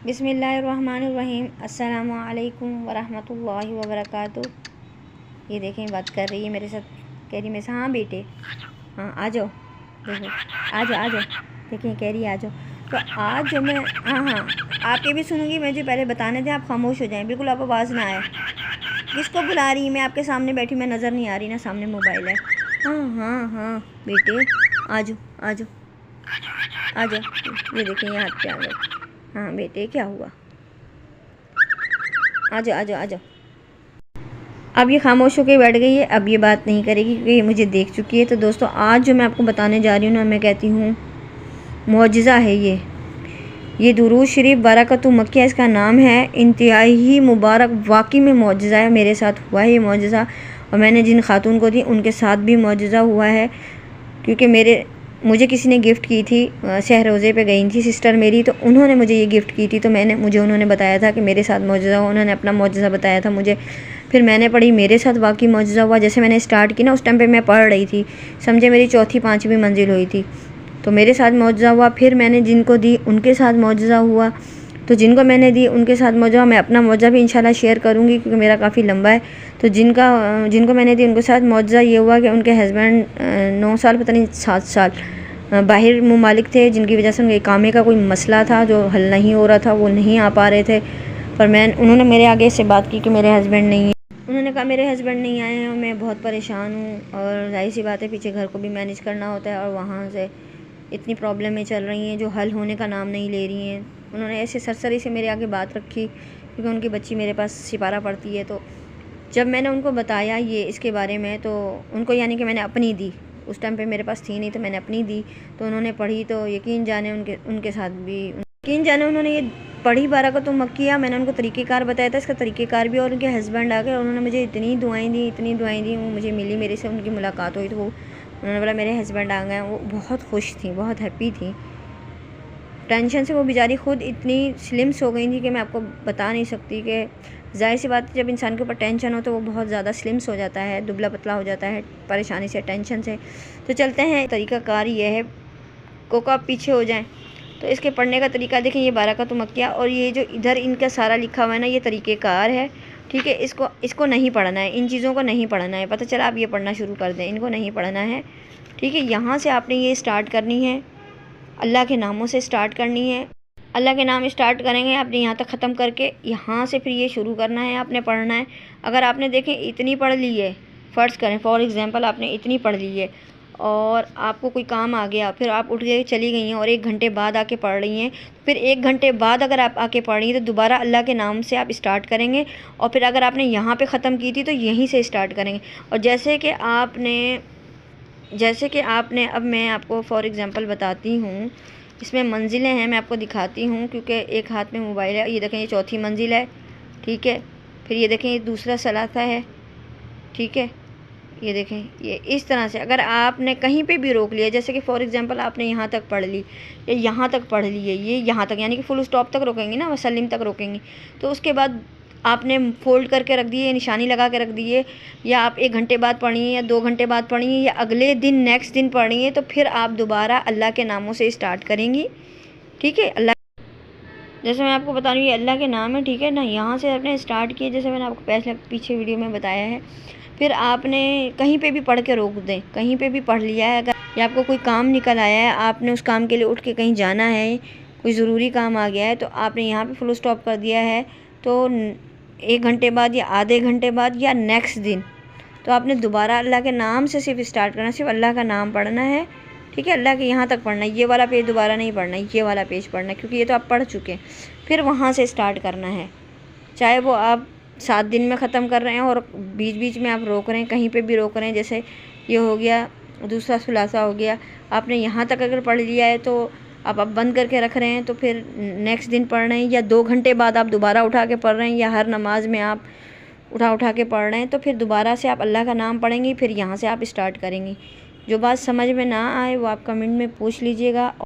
बिस्मिल्लाहिर्रहमानिर्रहीम। अस्सलामु अलैकुम वरहमतुल्लाहि वबरकातुह। ये देखें बात कर रही है मेरे साथ, कह रही मेरे से हाँ बेटे हाँ आ जाओ, देखो आ जाओ आ जाओ, देखें कह रही है आ जाओ। तो आज जो मैं हाँ आपके भी सुनूंगी, मुझे पहले बताने थे, आप खामोश हो जाएं, बिल्कुल आप आवाज़ ना आए। किसको बुला रही मैं आपके सामने बैठी, मैं नज़र नहीं आ रही ना, सामने मोबाइल है। हाँ बेटे आ जाओ आ जाओ आ जाओ, ये देखें ये हाथ पे आ गए। हाँ बेटे क्या हुआ, आ जाओ आ जाओ आ जाओ। अब ये खामोश होकर बैठ गई है, अब ये बात नहीं करेगी क्योंकि ये मुझे देख चुकी है। तो दोस्तों आज जो मैं आपको बताने जा रही हूँ ना, मैं कहती हूँ मौजिज़ा है ये दुरूद शरीफ बरकतु मक्किया इसका नाम है। इंतहाई ही मुबारक, वाकई में मौजिज़ा है, मेरे साथ हुआ है ये मौजिज़ा। और मैंने जिन खातून को दी उनके साथ भी मौजिज़ा हुआ है, क्योंकि मुझे किसी ने गिफ्ट की थी, शहर रोज़े पे गई थी सिस्टर मेरी, तो उन्होंने मुझे ये गिफ्ट की थी। तो उन्होंने बताया था कि मेरे साथ मौजिज़ा हुआ, उन्होंने अपना मौजिज़ा बताया था मुझे। फिर मैंने पढ़ी, मेरे साथ वाकई मौजिज़ा हुआ। जैसे मैंने स्टार्ट की ना, उस टाइम पे मैं पढ़ रही थी, समझे मेरी चौथी पाँचवीं मंजिल हुई थी, तो मेरे साथ मौजिज़ा हुआ। फिर मैंने जिनको दी उनके साथ मौजिज़ा हुआ, तो जिनको मैंने दी उनके साथ मौजिज़ा, मैं अपना मौजिज़ा भी इंशाल्लाह शेयर करूँगी क्योंकि मेरा काफ़ी लंबा है। तो जिनको मैंने दी उनके साथ मौजिज़ा ये हुआ कि उनके हस्बैंड 9 साल पता नहीं 7 साल बाहर मुमालिक थे, जिनकी वजह से उनके इकामे का कोई मसला था जो हल नहीं हो रहा था, वो नहीं आ पा रहे थे। पर उन्होंने मेरे आगे से बात की कि मेरे हस्बैंड नहीं है। उन्होंने कहा मेरे हस्बैंड नहीं आए हैं और मैं बहुत परेशान हूँ, और जाहिर सी बात है पीछे घर को भी मैनेज करना होता है, और वहाँ से इतनी प्रॉब्लमें चल रही हैं जो हल होने का नाम नहीं ले रही हैं। उन्होंने ऐसे सरसरी से मेरे आगे बात रखी क्योंकि उनकी बच्ची मेरे पास सिपारा पढ़ती है। तो जब मैंने उनको बताया ये इसके बारे में, तो उनको यानी कि मैंने अपनी दी, उस टाइम पे मेरे पास थी नहीं तो मैंने अपनी दी, तो उन्होंने पढ़ी। तो यकीन जाने उनके साथ भी यकीन जाने उन्होंने ये पढ़ी बरकतु मक्किया। मैंने उनको तरीक़ेकार बताया था, इसका तरीक़ेकार भी, और उनके हस्बैंड आ गए और उन्होंने मुझे इतनी दुआएं दी, वो मुझे मिली, मेरे से उनकी मुलाकात हुई, तो वो उन्होंने बोला मेरे हस्बैंड आ गए। वो बहुत खुश थी, बहुत हैप्पी थी। टेंशन से वो बेचारी ख़ुद इतनी स्लिम्स हो गई थी कि मैं आपको बता नहीं सकती। कि ज़ाहिर सी बात है जब इंसान के ऊपर टेंशन हो तो वो बहुत ज़्यादा स्लिम्स हो जाता है, दुबला पतला हो जाता है परेशानी से, टेंशन से। तो चलते हैं, तरीक़ाकार ये है को आप पीछे हो जाएं। तो इसके पढ़ने का तरीका देखें, ये बरकतु मक्किया, और ये जो इधर इनका सारा लिखा हुआ है ना, ये तरीक़ेकार है, ठीक है। इसको नहीं पढ़ना है, इन चीज़ों को नहीं पढ़ना है। पता चला आप ये पढ़ना शुरू कर दें, इनको नहीं पढ़ना है, ठीक है। यहाँ से आपने ये स्टार्ट करनी है, अल्लाह के नामों से स्टार्ट करनी है। अल्लाह के नाम स्टार्ट करेंगे आपने यहाँ तक ख़त्म करके, यहाँ से फिर ये शुरू करना है, आपने पढ़ना है। अगर आपने देखें इतनी पढ़ ली है, फ़र्ज़ करें फॉर एग्ज़ाम्पल आपने इतनी पढ़ ली है और आपको कोई काम आ गया, फिर आप उठ गए चली गई हैं और 1 घंटे बाद आके पढ़ रही हैं, फिर 1 घंटे बाद अगर आप आके पढ़ रही हैं तो दोबारा अल्लाह के नाम से आप स्टार्ट करेंगे। और फिर अगर आपने यहाँ पे ख़त्म की थी तो यहीं से स्टार्ट करेंगे। और जैसे कि आपने अब मैं आपको फॉर एग्ज़ाम्पल बताती हूँ, इसमें मंजिलें हैं, मैं आपको दिखाती हूँ क्योंकि एक हाथ में मोबाइल है। ये देखें ये चौथी मंजिल है, ठीक है। फिर ये देखें ये दूसरा सलासा है, ठीक है। ये देखें ये इस तरह से अगर आपने कहीं पे भी रोक लिया, जैसे कि फॉर एग्ज़ाम्पल आपने यहाँ तक पढ़ ली या यहाँ तक पढ़ ली है, ये यहाँ तक यानी कि फुल स्टॉप तक रोकेंगी ना, वसल्लिम तक रोकेंगी, तो उसके बाद आपने फ़ोल्ड करके रख दिए, निशानी लगा के रख दिए, या आप 1 घंटे बाद पढ़िए या 2 घंटे बाद पढ़िए या अगले दिन नेक्स्ट दिन पढ़िए, तो फिर आप दोबारा अल्लाह के नामों से स्टार्ट करेंगी, ठीक है। अल्लाह जैसे मैं आपको बता रही हूँ ये अल्लाह के नाम है, ठीक है ना। यहाँ से आपने स्टार्ट किए, जैसे मैंने आपको पीछे वीडियो में बताया है। फिर आपने कहीं पे भी पढ़ के रोक दें, कहीं पे भी पढ़ लिया है, अगर या आपको कोई काम निकल आया है, आपने उस काम के लिए उठ के कहीं जाना है, कोई ज़रूरी काम आ गया है, तो आपने यहाँ पे फुल स्टॉप कर दिया है, तो 1 घंटे बाद या आधे घंटे बाद या नेक्स्ट दिन, तो आपने दोबारा अल्लाह के नाम से सिर्फ स्टार्ट करना, सिर्फ अल्लाह का नाम पढ़ना है, ठीक है। अल्लाह के यहाँ तक पढ़ना है, ये वाला पेज दोबारा नहीं पढ़ना है, ये वाला पेज पढ़ना है क्योंकि ये तो आप पढ़ चुके हैं। फिर वहाँ से स्टार्ट करना है, चाहे वो आप 7 दिन में ख़त्म कर रहे हैं और बीच बीच में आप रोक रहे हैं, कहीं पे भी रोक रहे हैं। जैसे ये हो गया दूसरा खुलासा हो गया, आपने यहाँ तक अगर पढ़ लिया है तो आप बंद करके रख रहे हैं, तो फिर नेक्स्ट दिन पढ़ रहे हैं, या 2 घंटे बाद आप दोबारा उठा के पढ़ रहे हैं, या हर नमाज में आप उठा के पढ़ रहे हैं, तो फिर दोबारा से आप अल्लाह का नाम पढ़ेंगी, फिर यहाँ से आप स्टार्ट करेंगी। जो बात समझ में ना आए वो आप कमेंट में पूछ लीजिएगा।